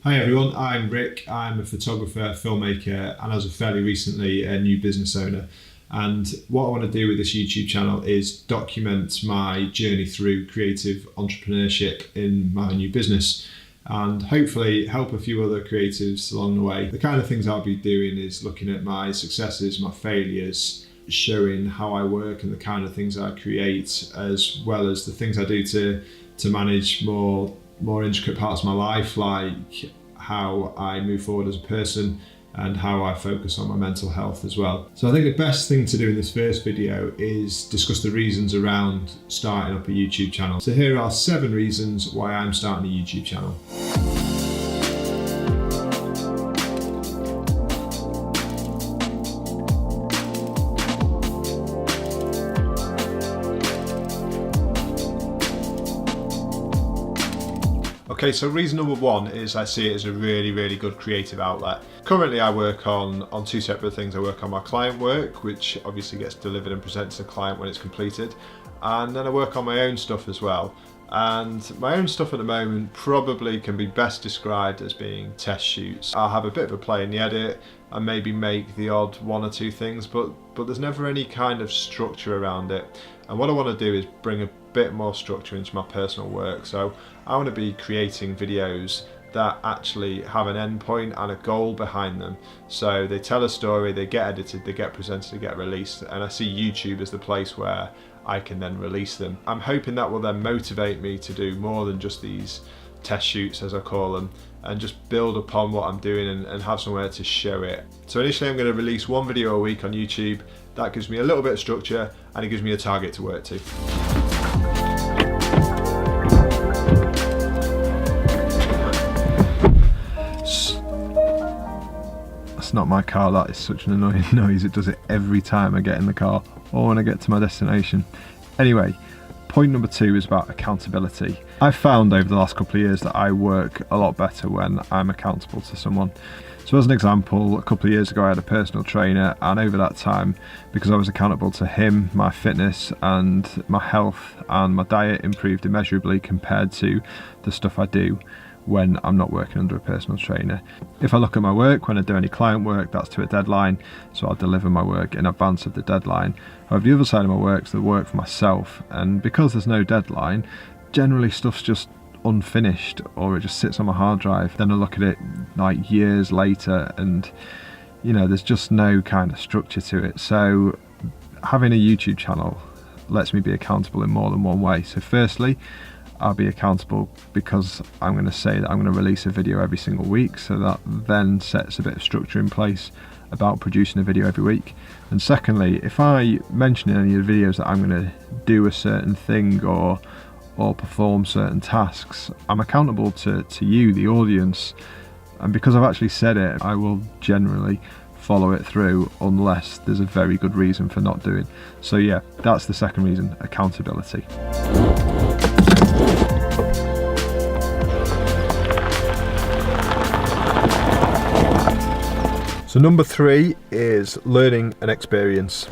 Hi everyone, I'm Rick. I'm a photographer, filmmaker, and as of fairly recently, a new business owner. And what I want to do with this YouTube channel is document my journey through creative entrepreneurship in my new business and hopefully help a few other creatives along the way. The kind of things I'll be doing is looking at my successes, my failures, showing how I work and the kind of things I create, as well as the things I do to manage more intricate parts of my life, like how I move forward as a person and how I focus on my mental health as well. So I think the best thing to do in this first video is discuss the reasons around starting up a YouTube channel. So here are 7 reasons why I'm starting a YouTube channel. Okay, so reason number 1 is I see it as a really good creative outlet. Currently I work on 2 separate things. I work on my client work, which obviously gets delivered and presented to the client when it's completed. And then I work on my own stuff as well. And my own stuff at the moment probably can be best described as being test shoots. I'll have a bit of a play in the edit and maybe make the odd 1 or 2 things, but there's never any kind of structure around it. And what I want to do is bring a bit more structure into my personal work. So I want to be creating videos that actually have an end point and a goal behind them. So they tell a story, they get edited, they get presented, they get released, and I see YouTube as the place where I can then release them. I'm hoping that will then motivate me to do more than just these test shoots, as I call them, and just build upon what I'm doing and have somewhere to show it. So initially I'm going to release 1 video a week on YouTube. That gives me a little bit of structure and it gives me a target to work to. That's not my car, that is such an annoying noise. It does it every time I get in the car or when I get to my destination. Anyway, point number 2 is about accountability. I've found over the last couple of years that I work a lot better when I'm accountable to someone. So as an example, a couple of years ago I had a personal trainer, and over that time, because I was accountable to him, my fitness and my health and my diet improved immeasurably compared to the stuff I do when I'm not working under a personal trainer. If I look at my work, when I do any client work, that's to a deadline, so I'll deliver my work in advance of the deadline. However, the other side of my work is the work for myself, and because there's no deadline, generally stuff's just unfinished or it just sits on my hard drive. Then I look at it like years later and there's just no kind of structure to it. So having a YouTube channel lets me be accountable in more than one way. So firstly, I'll be accountable because I'm going to say that I'm going to release a video every single week, so that then sets a bit of structure in place about producing a video every week. And secondly, if I mention in any of the videos that I'm going to do a certain thing or perform certain tasks, I'm accountable to you, the audience, and because I've actually said it, I will generally follow it through unless there's a very good reason for not doing. So yeah, that's the second reason, accountability. So number 3 is learning and experience.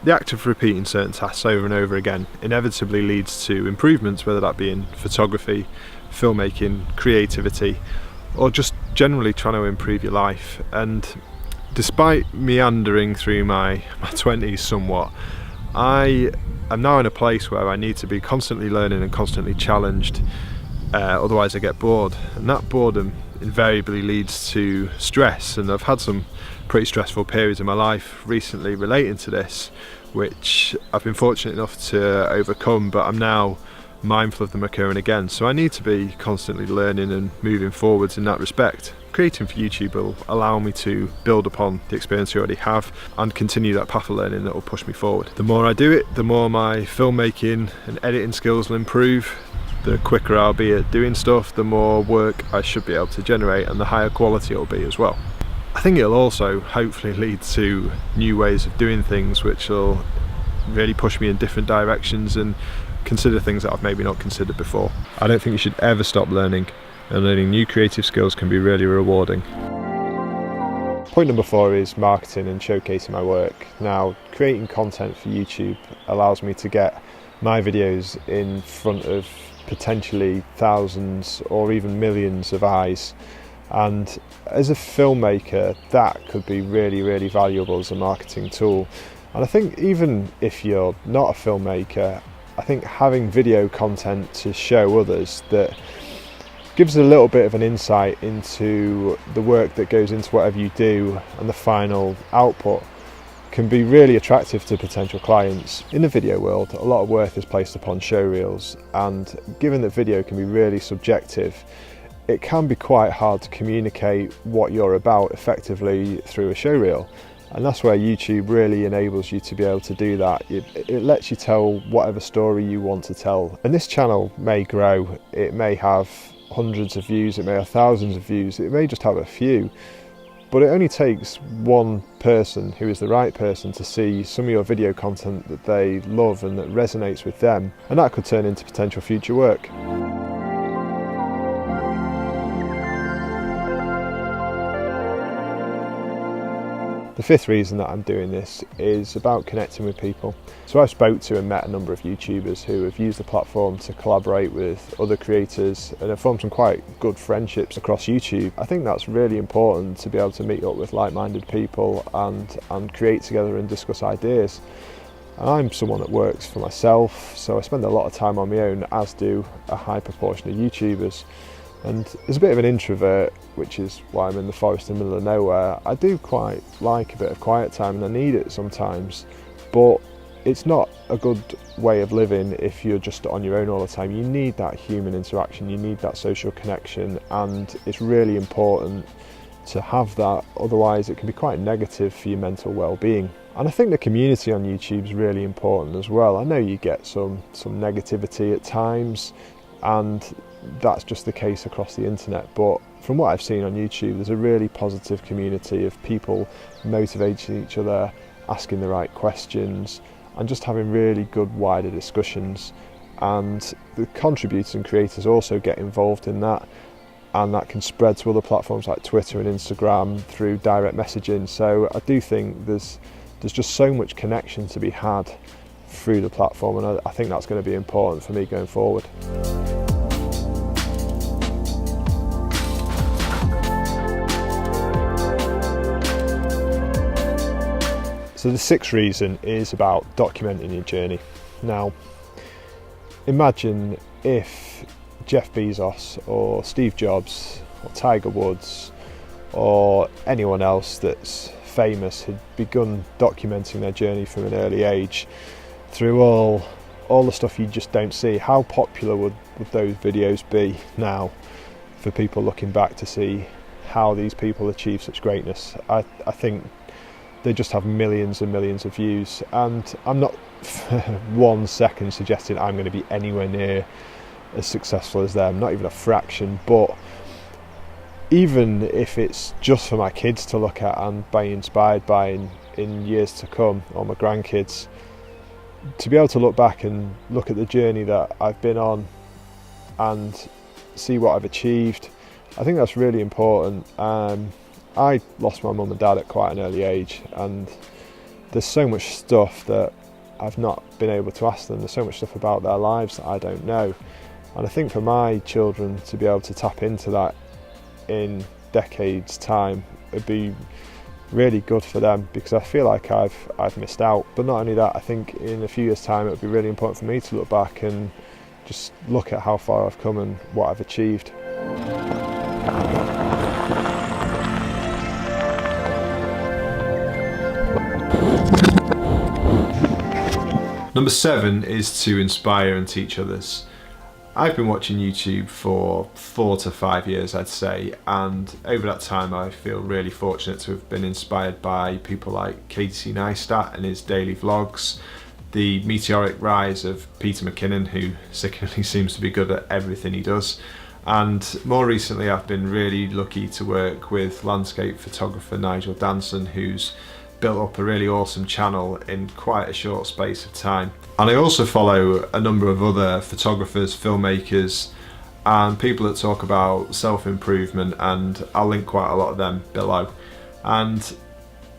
The act of repeating certain tasks over and over again inevitably leads to improvements, whether that be in photography, filmmaking, creativity, or just generally trying to improve your life. And despite meandering through my 20s somewhat, I am now in a place where I need to be constantly learning and constantly challenged, otherwise I get bored, and that boredom invariably leads to stress. And I've had some pretty stressful periods in my life recently relating to this, which I've been fortunate enough to overcome, but I'm now mindful of them occurring again. So I need to be constantly learning and moving forwards in that respect. Creating for YouTube will allow me to build upon the experience I already have and continue that path of learning that will push me forward. The more I do it, the more my filmmaking and editing skills will improve. The quicker I'll be at doing stuff, the more work I should be able to generate, and the higher quality it'll be as well. I think it'll also hopefully lead to new ways of doing things, which will really push me in different directions and consider things that I've maybe not considered before. I don't think you should ever stop learning, and learning new creative skills can be really rewarding. Point number 4 is marketing and showcasing my work. Now, creating content for YouTube allows me to get my videos in front of potentially thousands or even millions of eyes. And as a filmmaker, that could be really, really valuable as a marketing tool. And I think even if you're not a filmmaker, I think having video content to show others that gives a little bit of an insight into the work that goes into whatever you do and the final output can be really attractive to potential clients. In the video world, a lot of worth is placed upon showreels, and given that video can be really subjective, it can be quite hard to communicate what you're about effectively through a showreel. And that's where YouTube really enables you to be able to do that. It lets you tell whatever story you want to tell. And this channel may grow, it may have hundreds of views, it may have thousands of views, it may just have a few. But it only takes one person who is the right person to see some of your video content that they love and that resonates with them, and that could turn into potential future work. The fifth reason that I'm doing this is about connecting with people. So I've spoke to and met a number of YouTubers who have used the platform to collaborate with other creators and have formed some quite good friendships across YouTube. I think that's really important, to be able to meet up with like-minded people and create together and discuss ideas. And I'm someone that works for myself, so I spend a lot of time on my own, as do a high proportion of YouTubers. And as a bit of an introvert, which is why I'm in the forest in the middle of nowhere, I do quite like a bit of quiet time, and I need it sometimes. But it's not a good way of living if you're just on your own all the time. You need that human interaction, you need that social connection, and it's really important to have that, otherwise it can be quite negative for your mental well-being. And I think the community on YouTube is really important as well. I know you get some negativity at times, and that's just the case across the internet, but from what I've seen on YouTube, there's a really positive community of people motivating each other, asking the right questions, and just having really good wider discussions. And the contributors and creators also get involved in that, and that can spread to other platforms like Twitter and Instagram through direct messaging. So I do think there's just so much connection to be had through the platform, and I think that's going to be important for me going forward. So the sixth reason is about documenting your journey. Now, imagine if Jeff Bezos or Steve Jobs or Tiger Woods or anyone else that's famous had begun documenting their journey from an early age through all the stuff you just don't see. How popular would those videos be now for people looking back to see how these people achieve such greatness? I think they just have millions and millions of views, and I'm not for 1 second suggesting I'm going to be anywhere near as successful as them, not even a fraction. But even if it's just for my kids to look at and be inspired by in years to come, or my grandkids, to be able to look back and look at the journey that I've been on and see what I've achieved, I think that's really important. I lost my mum and dad at quite an early age, and there's so much stuff that I've not been able to ask them. There's so much stuff about their lives that I don't know, and I think for my children to be able to tap into that in decades time would be really good for them, because I feel like I've missed out. But not only that, I think in a few years time it would be really important for me to look back and just look at how far I've come and what I've achieved. Number 7 is to inspire and teach others. I've been watching YouTube for 4 to 5 years, I'd say, and over that time I feel really fortunate to have been inspired by people like Casey Neistat and his daily vlogs, the meteoric rise of Peter McKinnon, who sickeningly seems to be good at everything he does, and more recently I've been really lucky to work with landscape photographer Nigel Danson, who's built up a really awesome channel in quite a short space of time. And I also follow a number of other photographers, filmmakers, and people that talk about self-improvement, and I'll link quite a lot of them below. And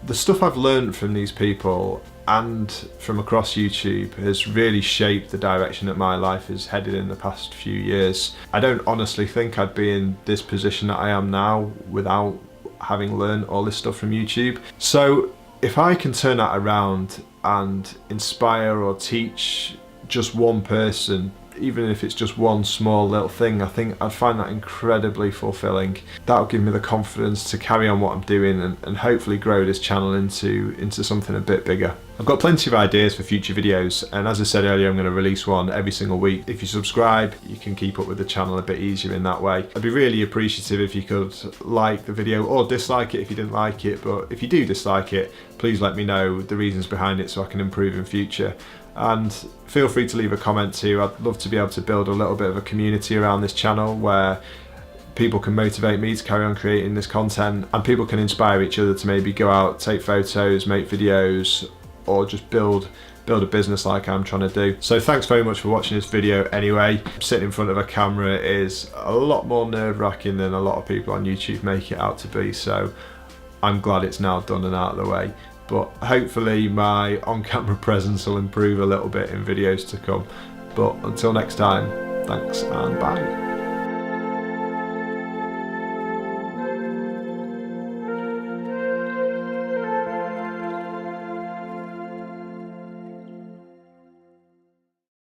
the stuff I've learned from these people and from across YouTube has really shaped the direction that my life is headed in the past few years. I don't honestly think I'd be in this position that I am now without having learned all this stuff from YouTube. So if I can turn that around and inspire or teach just one person, even if it's just one small little thing, I think I'd find that incredibly fulfilling. That'll give me the confidence to carry on what I'm doing and hopefully grow this channel into something a bit bigger. I've got plenty of ideas for future videos, and as I said earlier, I'm going to release one every single week. If you subscribe, you can keep up with the channel a bit easier in that way. I'd be really appreciative if you could like the video or dislike it if you didn't like it, but if you do dislike it, please let me know the reasons behind it so I can improve in future. And feel free to leave a comment too. I'd love to be able to build a little bit of a community around this channel where people can motivate me to carry on creating this content, and people can inspire each other to maybe go out, take photos, make videos, or just build a business like I'm trying to do. So thanks very much for watching this video anyway. Sitting in front of a camera is a lot more nerve-wracking than a lot of people on YouTube make it out to be, so I'm glad it's now done and out of the way. But hopefully my on-camera presence will improve a little bit in videos to come. But until next time, thanks and bye.